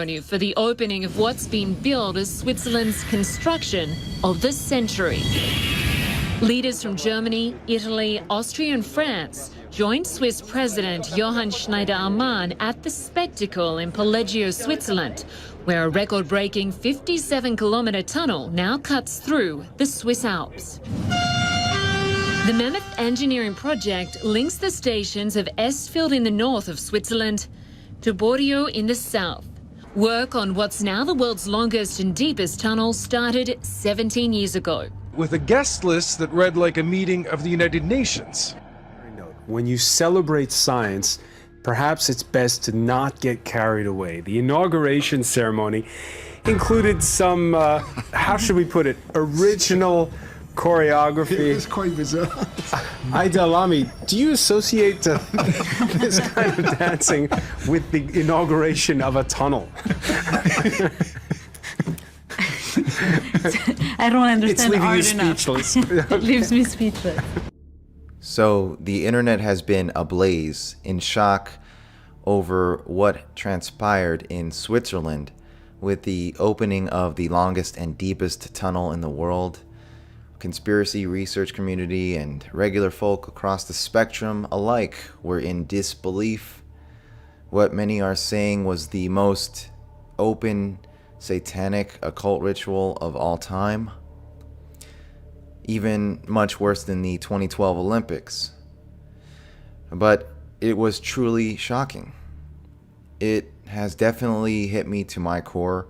ceremony for the opening of what's been billed as Switzerland's construction of the century. Leaders from Germany, Italy, Austria and France joined Swiss President Johann Schneider-Ammann at the spectacle in Poleggio, Switzerland, where a record-breaking 57-kilometre tunnel now cuts through the Swiss Alps. The mammoth engineering project links the stations of Estfeld in the north of Switzerland to Bordeaux in the south. Work on what's now the world's longest and deepest tunnel started 17 years ago. With a guest list that read like a meeting of the United Nations. When you celebrate science, perhaps it's best to not get carried away. The inauguration ceremony included some, how should we put it, original choreography. It was quite bizarre. Aidalami, do you associate this kind of dancing with the inauguration of a tunnel? I don't understand it's leaving art you speechless. It leaves me speechless. So the internet has been ablaze, in shock over what transpired in Switzerland with the opening of the longest and deepest tunnel in the world. Conspiracy research community and regular folk across the spectrum alike were in disbelief. What many are saying was the most open, satanic, occult ritual of all time. Even much worse than the 2012 Olympics. But it was truly shocking. It has definitely hit me to my core.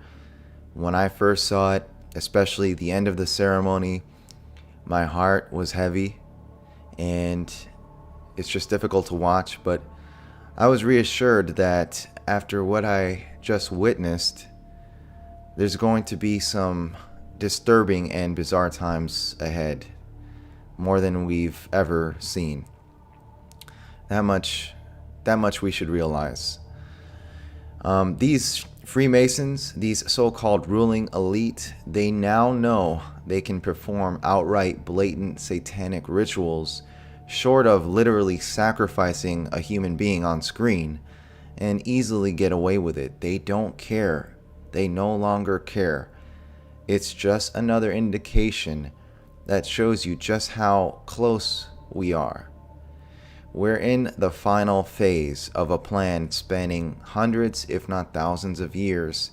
When I first saw it, especially the end of the ceremony, my heart was heavy, and it's just difficult to watch, but I was reassured that after what I just witnessed, there's going to be some disturbing and bizarre times ahead, more than we've ever seen. That much we should realize. These Freemasons, these so-called ruling elite, they now know they can perform outright blatant satanic rituals short of literally sacrificing a human being on screen and easily get away with it. They don't care. They no longer care. It's just another indication that shows you just how close we are. We're in the final phase of a plan spanning hundreds, if not thousands of years.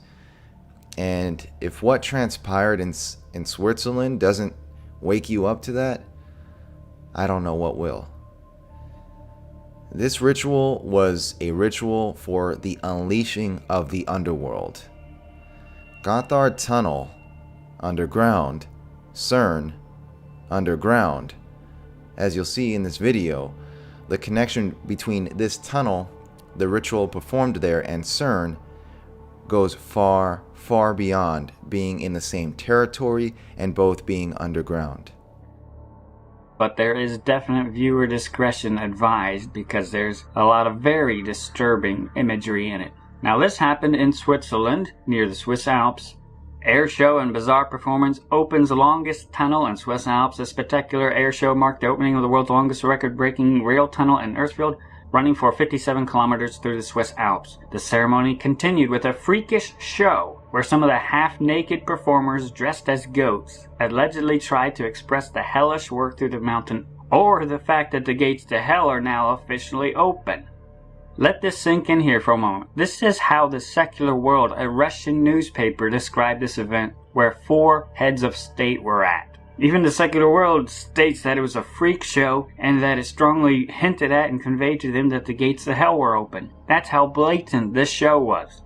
And if what transpired in Switzerland doesn't wake you up to that, I don't know what will. This ritual was a ritual for the unleashing of the underworld. Gotthard Tunnel, underground. CERN, underground. As you'll see in this video, the connection between this tunnel, the ritual performed there, and CERN goes far, far beyond being in the same territory and both being underground. But there is definite viewer discretion advised because there's a lot of very disturbing imagery in it. Now this happened in Switzerland, near the Swiss Alps. Air show and bizarre performance opens the longest tunnel in Swiss Alps. A spectacular air show marked the opening of the world's longest record-breaking rail tunnel in Earthfield, running for 57 kilometers through the Swiss Alps. The ceremony continued with a freakish show where some of the half-naked performers dressed as goats allegedly tried to express the hellish work through the mountain, or the fact that the gates to hell are now officially open. Let this sink in here for a moment. This is how the secular world, a Russian newspaper, described this event where 4 heads of state were at. Even the secular world states that it was a freak show and that it strongly hinted at and conveyed to them that the gates to hell were open. That's how blatant this show was.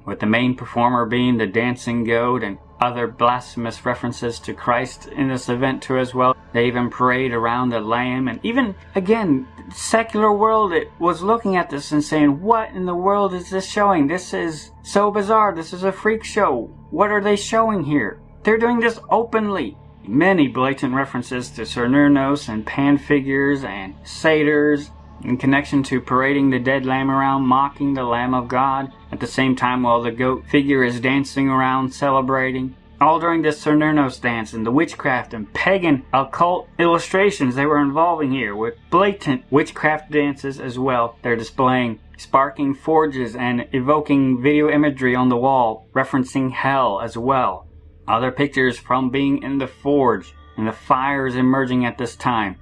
With the main performer being the dancing goat and other blasphemous references to Christ in this event too as well. They even parade around the lamb, and even, again, the secular world it was looking at this and saying, what in the world is this showing? This is so bizarre. This is a freak show. What are they showing here? They're doing this openly. Many blatant references to Cernurnos and pan figures and satyrs in connection to parading the dead lamb around, mocking the Lamb of God, at the same time while the goat figure is dancing around, celebrating. All during this Cernurnos dance and the witchcraft and pagan occult illustrations they were involving here, with blatant witchcraft dances as well. They're displaying sparking forges and evoking video imagery on the wall, referencing hell as well. Other pictures from being in the forge, and the fires emerging at this time,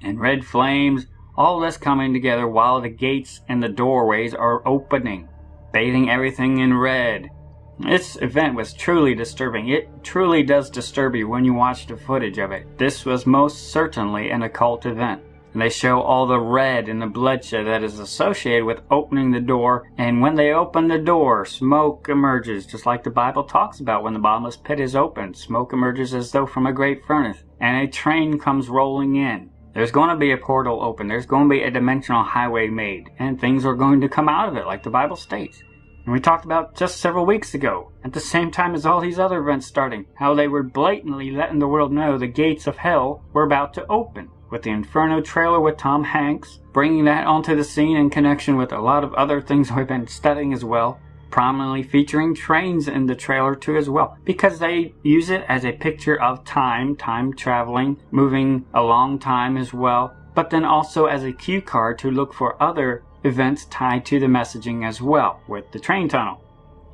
and red flames, all this coming together while the gates and the doorways are opening, bathing everything in red. This event was truly disturbing. It truly does disturb you when you watch the footage of it. This was most certainly an occult event. And they show all the red and the bloodshed that is associated with opening the door. And when they open the door, smoke emerges, just like the Bible talks about when the bottomless pit is opened. Smoke emerges as though from a great furnace. And a train comes rolling in. There's going to be a portal open. There's going to be a dimensional highway made. And things are going to come out of it, like the Bible states. And we talked about just several weeks ago, at the same time as all these other events starting, how they were blatantly letting the world know the gates of hell were about to open. With the Inferno trailer with Tom Hanks, bringing that onto the scene in connection with a lot of other things we've been studying as well, prominently featuring trains in the trailer too as well, because they use it as a picture of time traveling, moving a long time as well, but then also as a cue card to look for other events tied to the messaging as well with the train tunnel.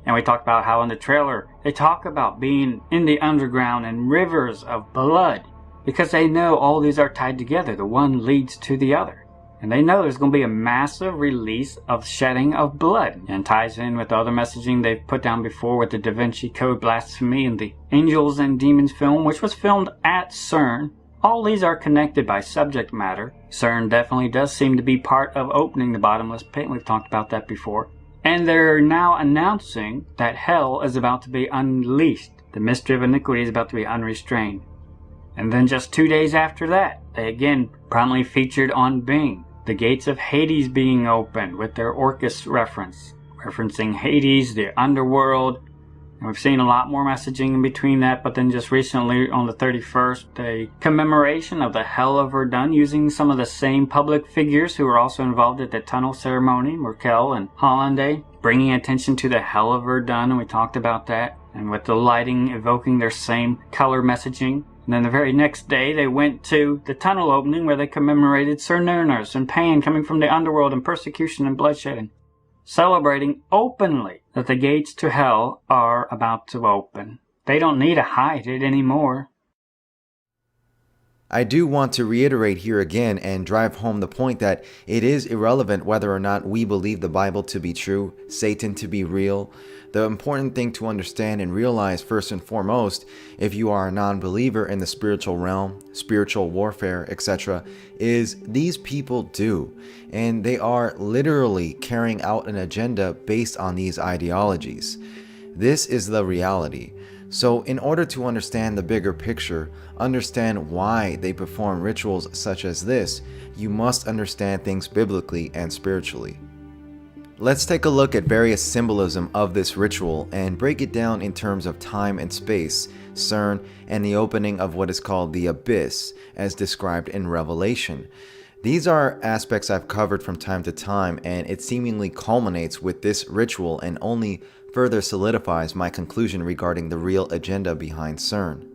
And we talked about how in the trailer they talk about being in the underground and rivers of blood, because they know all these are tied together. The one leads to the other. And they know there's going to be a massive release of shedding of blood, and ties in with the other messaging they've put down before with the Da Vinci Code blasphemy and the Angels and Demons film, which was filmed at CERN. All these are connected by subject matter. CERN definitely does seem to be part of opening the bottomless pit. We've talked about that before. And they're now announcing that hell is about to be unleashed. The mystery of iniquity is about to be unrestrained. And then just 2 days after that, they again prominently featured on Bing the gates of Hades being opened with their Orcus reference, referencing Hades, the underworld. And we've seen a lot more messaging in between that, but then just recently on the 31st, a commemoration of the Hell of Verdun using some of the same public figures who were also involved at the tunnel ceremony, Merkel and Hollande, bringing attention to the Hell of Verdun, and we talked about that, and with the lighting evoking their same color messaging. And then the very next day, they went to the tunnel opening where they commemorated Cernerners and pain coming from the underworld and persecution and bloodshed, celebrating openly that the gates to hell are about to open. They don't need to hide it anymore. I do want to reiterate here again and drive home the point that it is irrelevant whether or not we believe the Bible to be true, Satan to be real. The important thing to understand and realize first and foremost, if you are a non-believer in the spiritual realm, spiritual warfare, etc., is these people do. And they are literally carrying out an agenda based on these ideologies. This is the reality. So in order to understand the bigger picture, understand why they perform rituals such as this, you must understand things biblically and spiritually. Let's take a look at various symbolism of this ritual and break it down in terms of time and space, CERN, and the opening of what is called the abyss, as described in Revelation. These are aspects I've covered from time to time, and it seemingly culminates with this ritual and only further solidifies my conclusion regarding the real agenda behind CERN.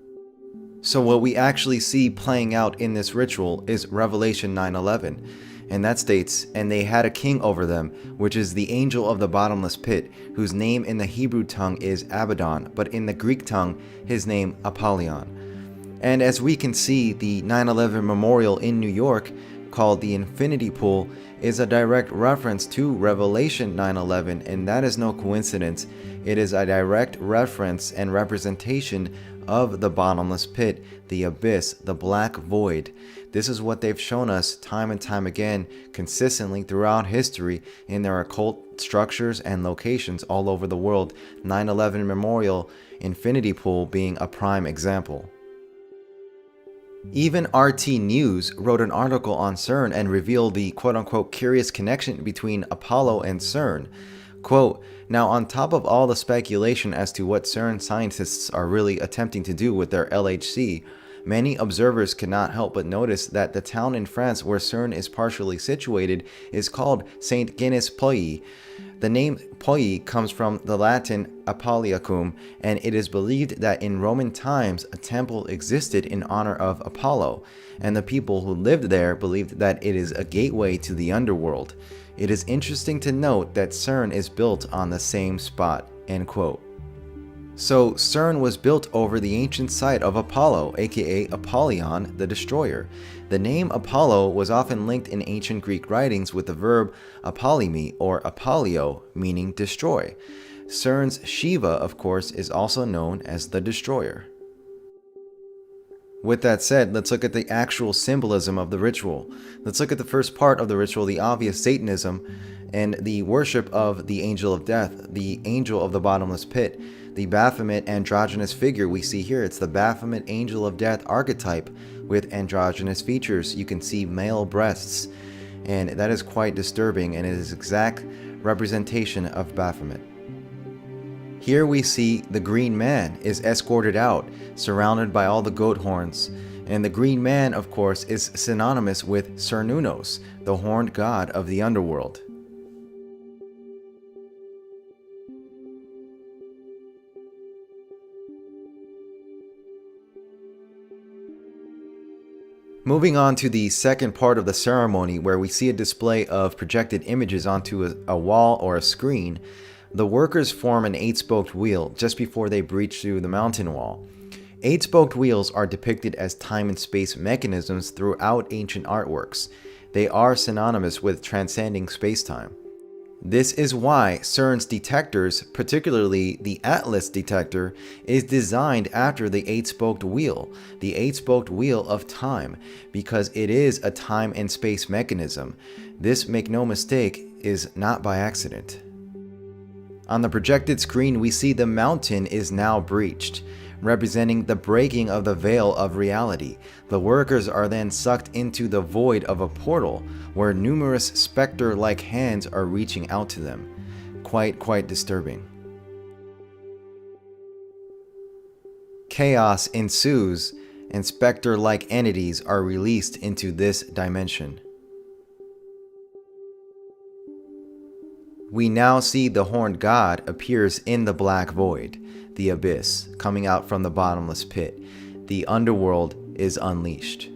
So what we actually see playing out in this ritual is Revelation 9:11, and that states, "And they had a king over them, which is the angel of the bottomless pit, whose name in the Hebrew tongue is Abaddon, but in the Greek tongue his name Apollyon." And as we can see, the 9/11 memorial in New York, called the Infinity Pool, is a direct reference to Revelation 9:11, and that is no coincidence. It is a direct reference and representation of the bottomless pit, the abyss, the black void. This is what they've shown us time and time again, consistently throughout history in their occult structures and locations all over the world. 9/11 Memorial, Infinity Pool being a prime example. Even RT News wrote an article on CERN and revealed the quote-unquote curious connection between Apollo and CERN. Quote, "Now on top of all the speculation as to what CERN scientists are really attempting to do with their LHC, many observers cannot help but notice that the town in France where CERN is partially situated is called Saint Genès-Pouilly. The name Pouilly comes from the Latin Apolliacum, and it is believed that in Roman times a temple existed in honor of Apollo, and the people who lived there believed that it is a gateway to the underworld. It is interesting to note that CERN is built on the same spot." End quote. So CERN was built over the ancient site of Apollo, aka Apollyon the Destroyer. The name Apollo was often linked in ancient Greek writings with the verb apollimi or apollio, meaning destroy. CERN's Shiva, of course, is also known as the Destroyer. With that said, let's look at the actual symbolism of the ritual. Let's look at the first part of the ritual, the obvious Satanism, and the worship of the angel of death, the angel of the bottomless pit. The Baphomet androgynous figure we see here, it's the Baphomet angel of death archetype with androgynous features. You can see male breasts, and that is quite disturbing, and it is exact representation of Baphomet. Here we see the green man is escorted out, surrounded by all the goat horns, and the green man, of course, is synonymous with Cernunnos, the horned god of the underworld. Moving on to the second part of the ceremony, where we see a display of projected images onto a wall or a screen, the workers form an 8-spoked wheel just before they breach through the mountain wall. 8-spoked wheels are depicted as time and space mechanisms throughout ancient artworks. They are synonymous with transcending space-time. This is why CERN's detectors, particularly the Atlas detector, is designed after the 8-spoked wheel, the 8-spoked wheel of time, because it is a time and space mechanism. This, make no mistake, is not by accident. On the projected screen, we see the mountain is now breached, representing the breaking of the veil of reality. The workers are then sucked into the void of a portal, where numerous specter-like hands are reaching out to them. Quite disturbing. Chaos ensues, and specter-like entities are released into this dimension. We now see the horned god appears in the black void, the abyss, coming out from the bottomless pit. The underworld is unleashed.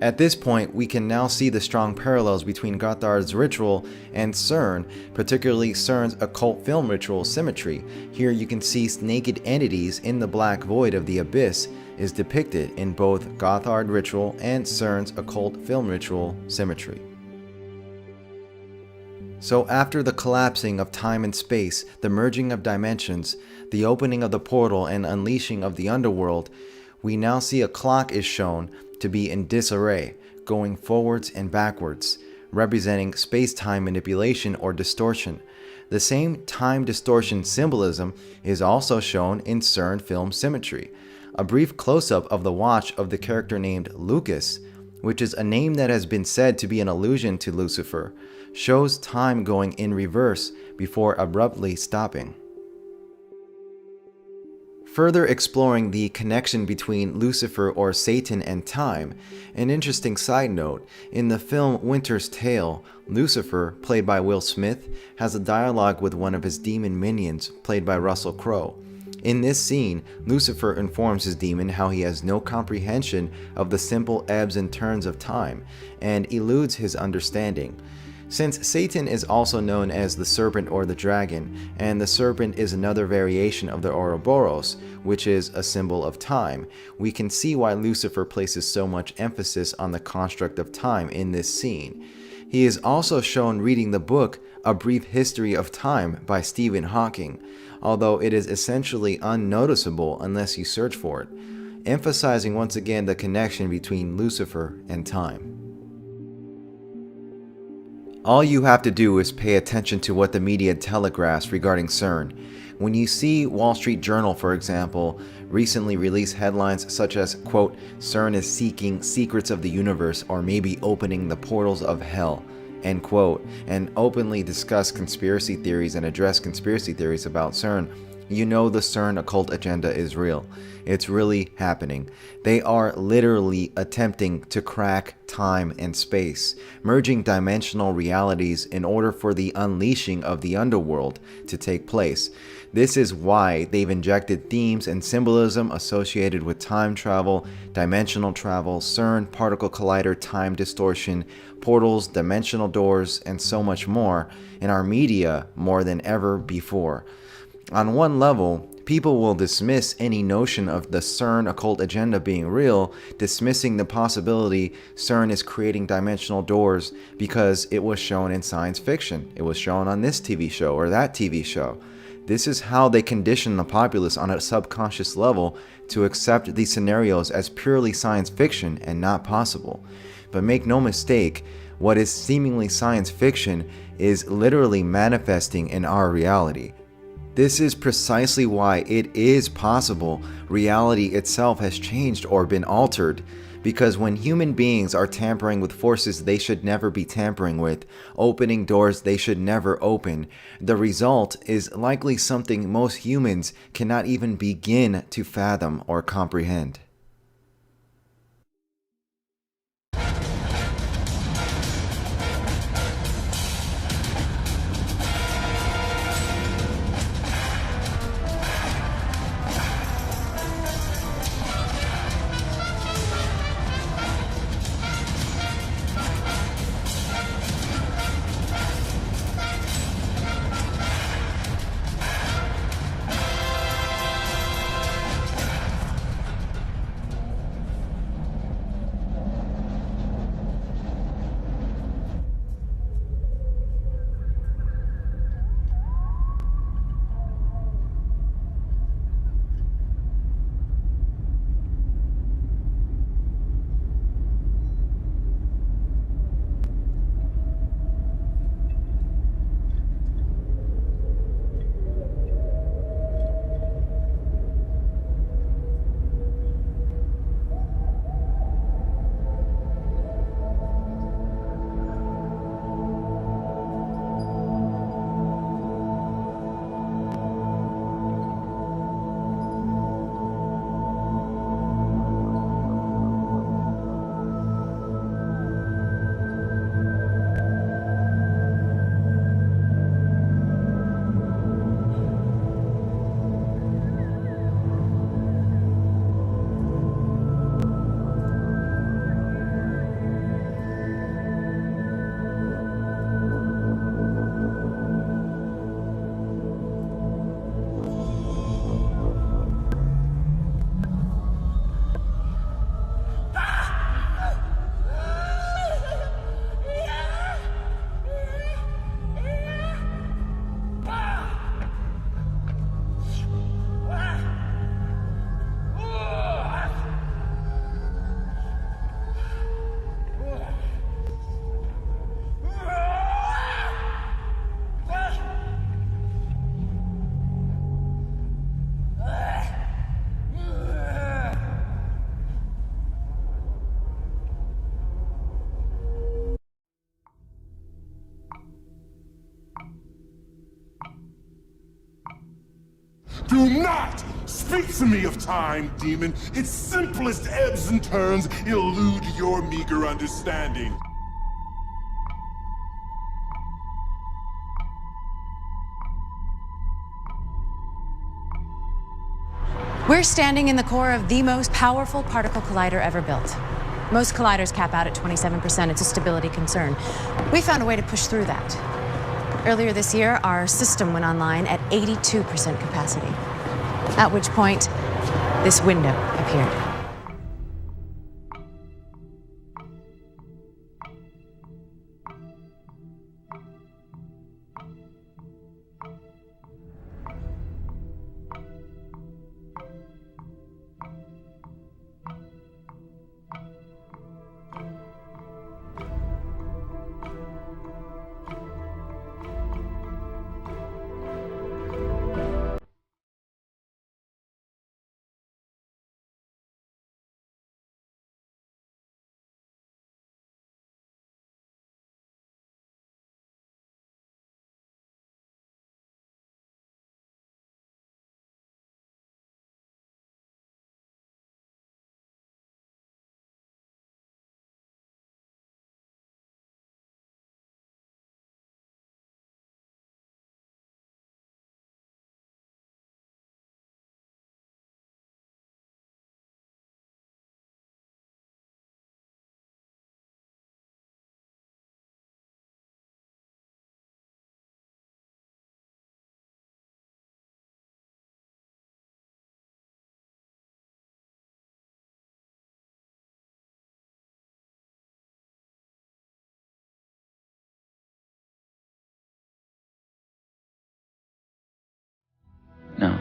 At this point, we can now see the strong parallels between Gotthard's ritual and CERN, particularly CERN's occult film ritual symmetry. Here you can see naked entities in the black void of the abyss is depicted in both Gotthard ritual and CERN's occult film ritual symmetry. So after the collapsing of time and space, the merging of dimensions, the opening of the portal and unleashing of the underworld, we now see a clock is shown to be in disarray, going forwards and backwards, representing space-time manipulation or distortion. The same time distortion symbolism is also shown in CERN film symmetry. A brief close-up of the watch of the character named Lucas, which is a name that has been said to be an allusion to Lucifer, shows time going in reverse before abruptly stopping. Further exploring the connection between Lucifer or Satan and time, an interesting side note, in the film Winter's Tale, Lucifer, played by Will Smith, has a dialogue with one of his demon minions, played by Russell Crowe. In this scene, Lucifer informs his demon how he has no comprehension of the simple ebbs and turns of time, and eludes his understanding. Since Satan is also known as the serpent or the dragon, and the serpent is another variation of the Ouroboros, which is a symbol of time, we can see why Lucifer places so much emphasis on the construct of time in this scene. He is also shown reading the book A Brief History of Time by Stephen Hawking, although it is essentially unnoticeable unless you search for it, emphasizing once again the connection between Lucifer and time. All you have to do is pay attention to what the media telegraphs regarding CERN. When you see Wall Street Journal, for example, recently release headlines such as, quote, "CERN is seeking secrets of the universe or maybe opening the portals of hell," end quote, and openly discuss conspiracy theories and address conspiracy theories about CERN, you know the CERN occult agenda is real. It's really happening. They are literally attempting to crack time and space, merging dimensional realities in order for the unleashing of the underworld to take place. This is why they've injected themes and symbolism associated with time travel, dimensional travel, CERN, particle collider, time distortion, portals, dimensional doors, and so much more in our media more than ever before. On one level, people will dismiss any notion of the CERN occult agenda being real, dismissing the possibility CERN is creating dimensional doors because it was shown in science fiction. It was shown on this TV show or that TV show. This is how they condition the populace on a subconscious level to accept these scenarios as purely science fiction and not possible. But make no mistake, what is seemingly science fiction is literally manifesting in our reality. This is precisely why it is possible reality itself has changed or been altered. Because when human beings are tampering with forces they should never be tampering with, opening doors they should never open, the result is likely something most humans cannot even begin to fathom or comprehend. Do not speak to me of time, demon. Its simplest ebbs and turns elude your meager understanding. We're standing in the core of the most powerful particle collider ever built. Most colliders cap out at 27%. It's a stability concern. We found a way to push through that. Earlier this year, our system went online at 82% capacity, at which point this window appeared.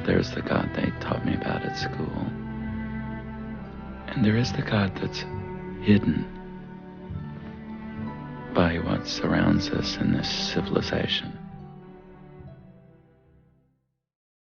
there's the God they taught me about at school. And there is the God that's hidden by what surrounds us in this civilization.